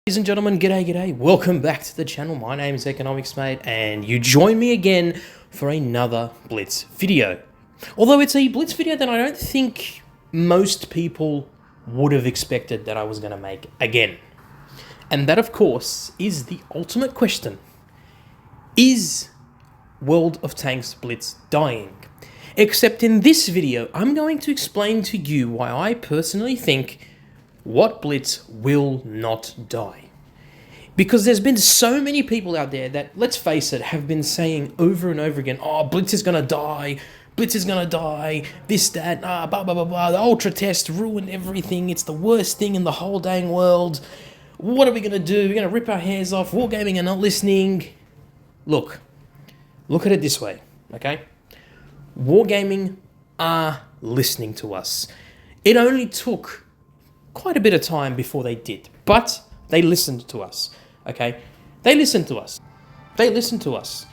Ladies and gentlemen, g'day. Welcome back to the channel. My name is Economics Mate, and you join me again for another Blitz video. Although it's a Blitz video that I don't think most people would have expected that I was going to make again. And that, of course, is the ultimate question. Is World of Tanks Blitz dying? Except in this video, I'm going to explain to you why I personally think WOT Blitz will not die. Because there's been so many people out there that, let's face it, have been saying over and over again, oh, Blitz is gonna die, Blitz is gonna die, this, that, blah, blah, blah, blah, the ultra test ruined everything, it's the worst thing in the whole dang world, what are we gonna do, we're gonna rip our hairs off, Wargaming are not listening. Look at it this way, okay? Wargaming are listening to us. It only took quite a bit of time before they did, but they listened to us, okay? They listened to us.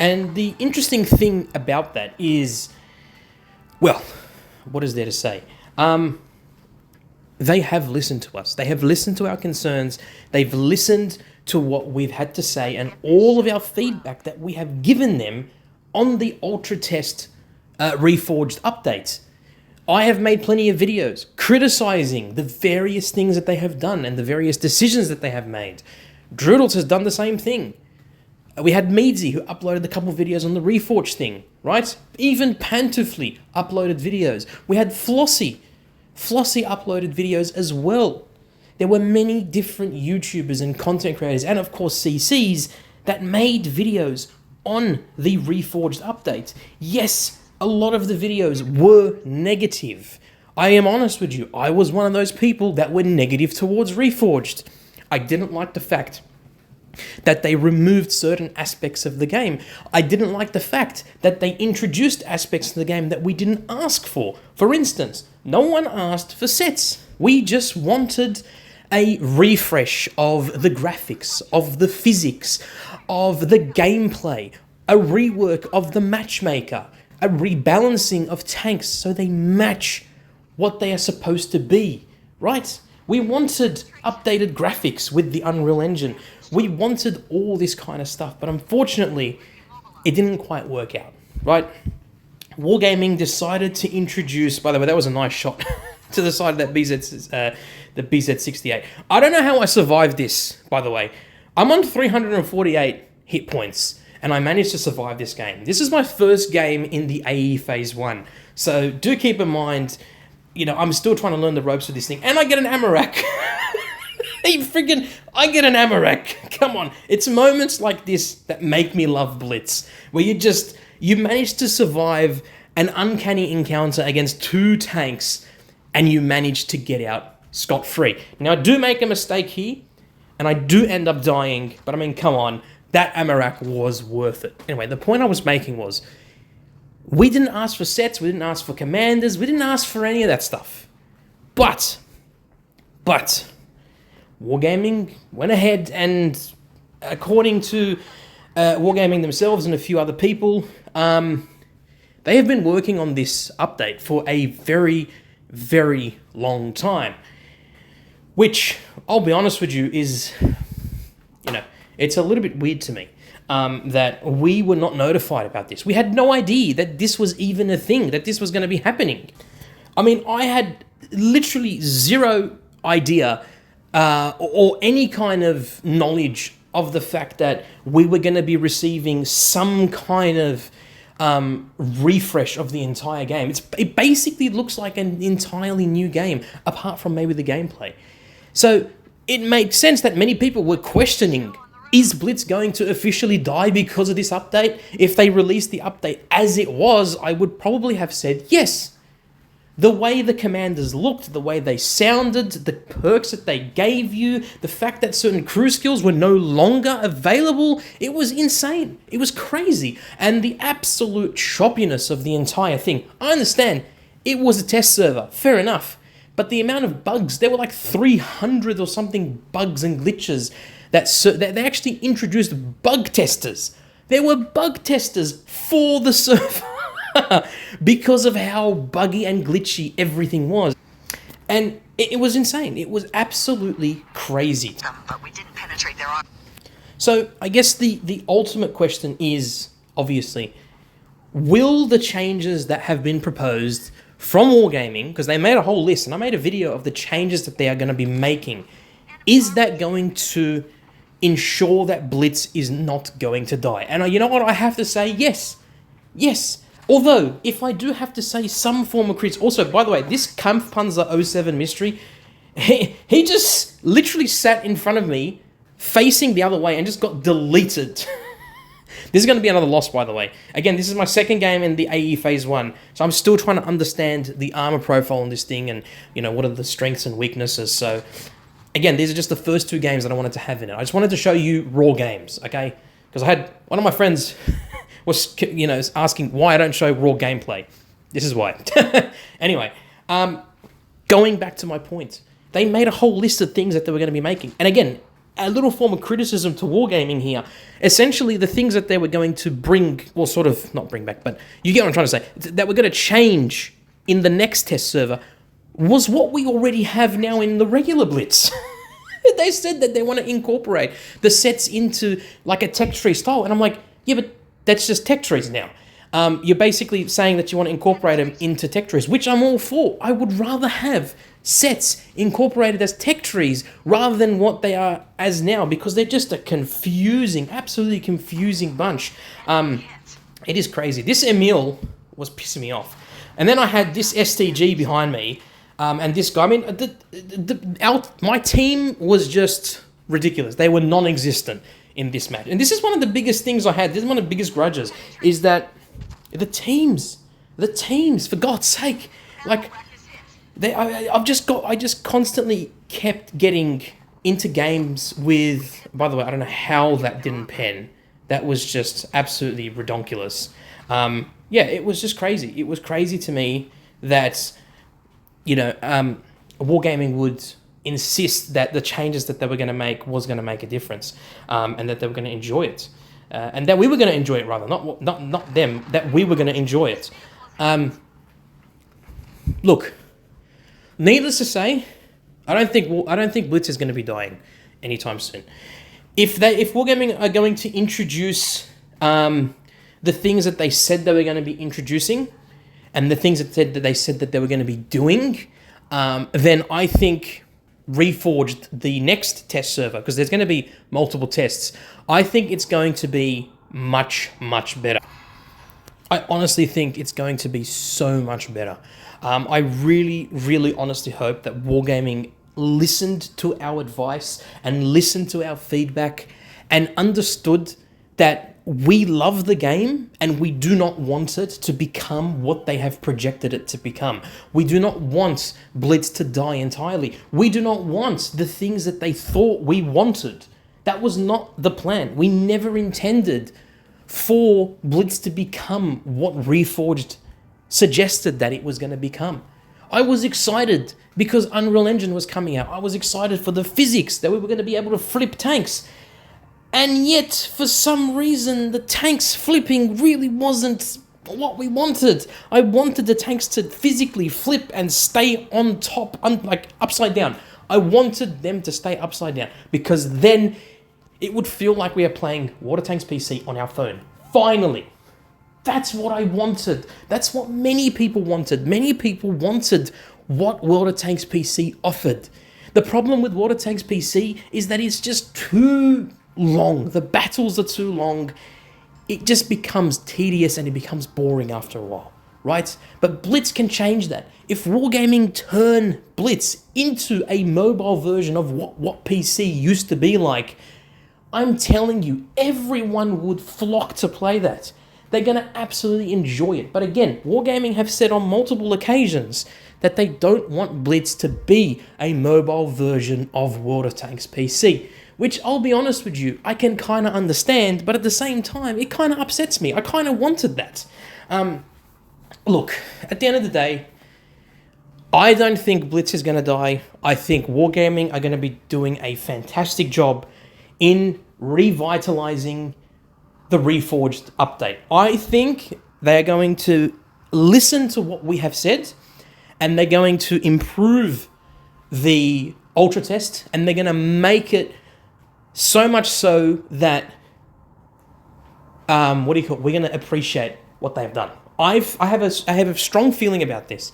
And the interesting thing about that is, well, what is there to say? They have listened to us. They have listened to our concerns. They've listened to what we've had to say and all of our feedback that we have given them on the Ultra Test Reforged updates. I have made plenty of videos criticizing the various things that they have done and the various decisions that they have made. Droodles has done the same thing. We had Meadsy, who uploaded a couple of videos on the Reforged thing, right? Even Pantufly uploaded videos. We had Flossy uploaded videos as well. There were many different YouTubers and content creators, and of course CCs, that made videos on the Reforged updates. Yes, a lot of the videos were negative. I am honest with you, I was one of those people that were negative towards Reforged. I didn't like the fact that they removed certain aspects of the game. I didn't like the fact that they introduced aspects of the game that we didn't ask for. For instance, no one asked for sets. We just wanted a refresh of the graphics, of the physics, of the gameplay, a rework of the matchmaker, a rebalancing of tanks so they match what they are supposed to be, right? We wanted updated graphics with the Unreal Engine. We wanted all this kind of stuff, but unfortunately, it didn't quite work out, right? Wargaming decided to introduce, by the way, that was a nice shot to the side of that the BZ68. I don't know how I survived this, by the way. I'm on 348 hit points. And I managed to survive this game. This is my first game in the AE Phase 1. So do keep in mind, you know, I'm still trying to learn the ropes with this thing. And I get an Amarak. I get an Amarak. Come on. It's moments like this that make me love Blitz. Where you manage to survive an uncanny encounter against two tanks. And you manage to get out scot-free. Now, I do make a mistake here. And I do end up dying. But I mean, come on. That Amarak was worth it. Anyway, the point I was making was, we didn't ask for sets, we didn't ask for commanders, we didn't ask for any of that stuff. But, Wargaming went ahead and, according to Wargaming themselves and a few other people, they have been working on this update for a very, very long time. Which, I'll be honest with you, is, you know, it's a little bit weird to me that we were not notified about this. We had no idea that this was even a thing, that this was going to be happening. I mean, I had literally zero idea or any kind of knowledge of the fact that we were going to be receiving some kind of refresh of the entire game. It basically looks like an entirely new game, apart from maybe the gameplay. So it makes sense that many people were questioning, is Blitz going to officially die because of this update? If they released the update as it was, I would probably have said yes. The way the commanders looked, the way they sounded, the perks that they gave you, the fact that certain crew skills were no longer available, it was insane. It was crazy. And the absolute choppiness of the entire thing. I understand, it was a test server, fair enough. But the amount of bugs, there were like 300 or something bugs and glitches that they actually introduced bug testers. There were bug testers for the server because of how buggy and glitchy everything was. And It was insane. It was absolutely crazy. But we didn't penetrate their So I guess the ultimate question is, obviously, will the changes that have been proposed from Wargaming, because they made a whole list, and I made a video of the changes that they are going to be making, is that going to ensure that Blitz is not going to die? And you know what? I have to say, yes. Yes. Although, if I do have to say some form of crits... Also, by the way, this Kampfpanzer 07 mystery, he just literally sat in front of me, facing the other way, and just got deleted. This is going to be another loss, by the way. Again, this is my second game in the AE Phase 1, so I'm still trying to understand the armor profile on this thing and, you know, what are the strengths and weaknesses. So, again, these are just the first 2 games that I wanted to have in it. I just wanted to show you raw games, okay? Because I had one of my friends was, you know, asking why I don't show raw gameplay. This is why. Anyway, going back to my point, they made a whole list of things that they were going to be making. And again, a little form of criticism to Wargaming here. Essentially, the things that they were going to bring, well, sort of, not bring back, but you get what I'm trying to say, that we're going to change in the next test server was what we already have now in the regular Blitz. They said that they want to incorporate the sets into like a tech tree style. And I'm like, yeah, but that's just tech trees now. You're basically saying that you want to incorporate them into tech trees, which I'm all for. I would rather have sets incorporated as tech trees rather than what they are as now, because they're just a confusing, absolutely confusing bunch. It is crazy. This Emil was pissing me off. And then I had this STG behind me, and this guy. I mean, my team was just ridiculous. They were non-existent in this match. And this is one of the biggest things I had. This is one of the biggest grudges, is that the teams, for God's sake, like, I just constantly kept getting into games with, by the way, I don't know how that didn't pen. That was just absolutely redonkulous. Yeah, it was just crazy. It was crazy to me that, you know, Wargaming would insist that the changes that they were going to make was going to make a difference, and that they were going to enjoy it. And that we were going to enjoy it, rather, not them, that we were going to enjoy it. Look, needless to say, I don't think Blitz is going to be dying anytime soon. If Wargaming are going to introduce the things that they said they were going to be introducing, and the things that they said that they were going to be doing, then I think Reforged, the next test server, because there's going to be multiple tests, I think it's going to be much, much better. I honestly think it's going to be so much better. I really, really honestly hope that Wargaming listened to our advice and listened to our feedback and understood that we love the game and we do not want it to become what they have projected it to become. We do not want Blitz to die entirely. We do not want the things that they thought we wanted. That was not the plan. We never intended for Blitz to become what Reforged suggested that it was going to become. I was excited because Unreal Engine was coming out. I was excited for the physics, that we were going to be able to flip tanks. And yet, for some reason, the tanks flipping really wasn't what we wanted. I wanted the tanks to physically flip and stay on top, like upside down. I wanted them to stay upside down, because then it would feel like we are playing Water Tanks PC on our phone. Finally. That's what I wanted. That's what many people wanted. Many people wanted what Water Tanks PC offered. The problem with Water Tanks PC is that it's just too long. The battles are too long. It just becomes tedious and it becomes boring after a while, right? But Blitz can change that. If Wargaming turn Blitz into a mobile version of what PC used to be like, I'm telling you, everyone would flock to play that. They're going to absolutely enjoy it. But again, Wargaming have said on multiple occasions that they don't want Blitz to be a mobile version of Water Tanks PC, which, I'll be honest with you, I can kind of understand, but at the same time, it kind of upsets me. I kind of wanted that. Look, at the end of the day, I don't think Blitz is going to die. I think Wargaming are going to be doing a fantastic job in revitalizing the Reforged update. I think they're going to listen to what we have said, and they're going to improve the ultra test, and they're going to make it so much so that we're going to appreciate what they've done. I have a strong feeling about this.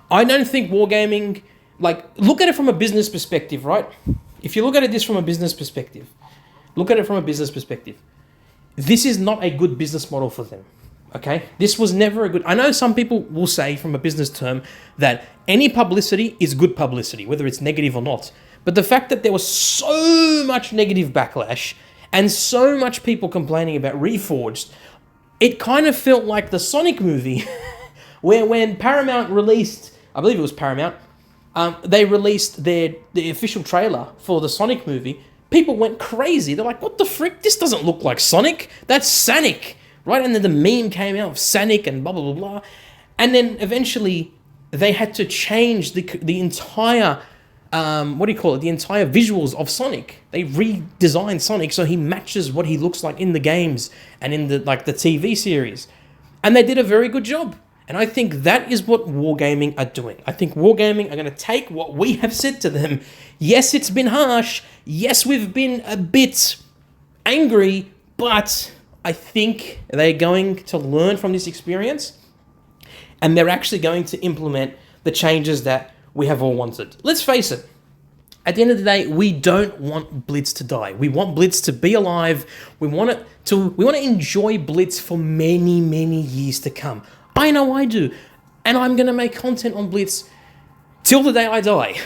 I don't think wargaming, like, look at it from a business perspective, right? If you look at this from a business perspective, this is not a good business model for them, okay? This was never a good... I know some people will say from a business term that any publicity is good publicity, whether it's negative or not. But the fact that there was so much negative backlash and so much people complaining about Reforged, it kind of felt like the Sonic movie, where when Paramount released... I believe it was Paramount. They released the official trailer for the Sonic movie. People went crazy. They're like, what the frick? This doesn't look like Sonic. That's Sonic, right? And then the meme came out of Sonic and blah, blah, blah, blah. And then eventually they had to change the entire, the entire visuals of Sonic. They redesigned Sonic so he matches what he looks like in the games and in the TV series. And they did a very good job. And I think that is what Wargaming are doing. I think Wargaming are going to take what we have said to them. Yes, it's been harsh. Yes, we've been a bit angry, but I think they're going to learn from this experience, and they're actually going to implement the changes that we have all wanted. Let's face it. At the end of the day, we don't want Blitz to die. We want Blitz to be alive. We want to enjoy Blitz for many, many years to come. I know I do. And I'm going to make content on Blitz till the day I die.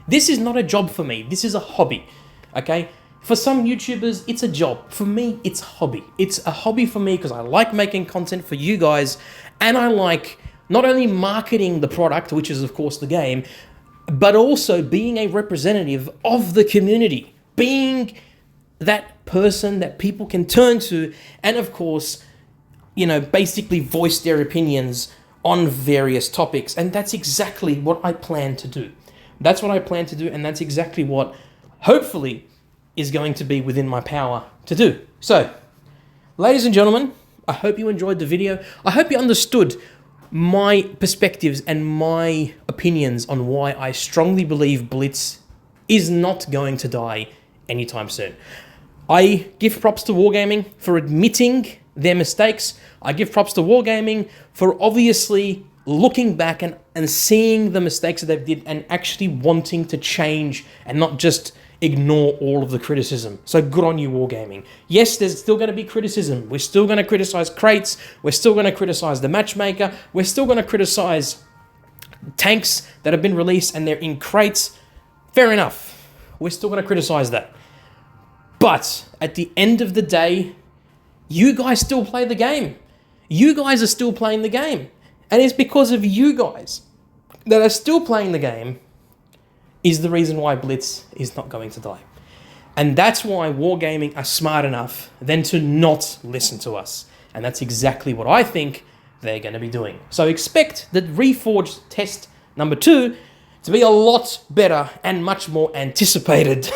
This is not a job for me. This is a hobby. Okay? For some YouTubers, it's a job. For me, it's a hobby. It's a hobby for me because I like making content for you guys, and I like not only marketing the product, which is, of course, the game, but also being a representative of the community, being that person that people can turn to, and, of course, basically voice their opinions on various topics. And that's exactly what I plan to do. That's what I plan to do, and that's exactly what, hopefully, is going to be within my power to do. So, ladies and gentlemen, I hope you enjoyed the video. I hope you understood my perspectives and my opinions on why I strongly believe Blitz is not going to die anytime soon. I give props to Wargaming for admitting their mistakes. I give props to Wargaming for obviously looking back and seeing the mistakes that they've did and actually wanting to change and not just ignore all of the criticism. So good on you, Wargaming. Yes, there's still going to be criticism. We're still going to criticize crates. We're still going to criticize the matchmaker. We're still going to criticize tanks that have been released and they're in crates. Fair enough. We're still going to criticize that. But at the end of the day, you guys still play the game. You guys are still playing the game. And it's because of you guys that are still playing the game is the reason why Blitz is not going to die. And that's why Wargaming are smart enough then to not listen to us. And that's exactly what I think they're going to be doing. So expect the Reforged test number 2 to be a lot better and much more anticipated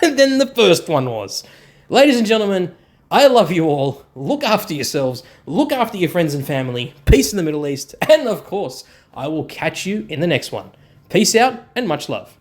than the first one was. Ladies and gentlemen, I love you all. Look after yourselves. Look after your friends and family. Peace in the Middle East. And of course, I will catch you in the next one. Peace out and much love.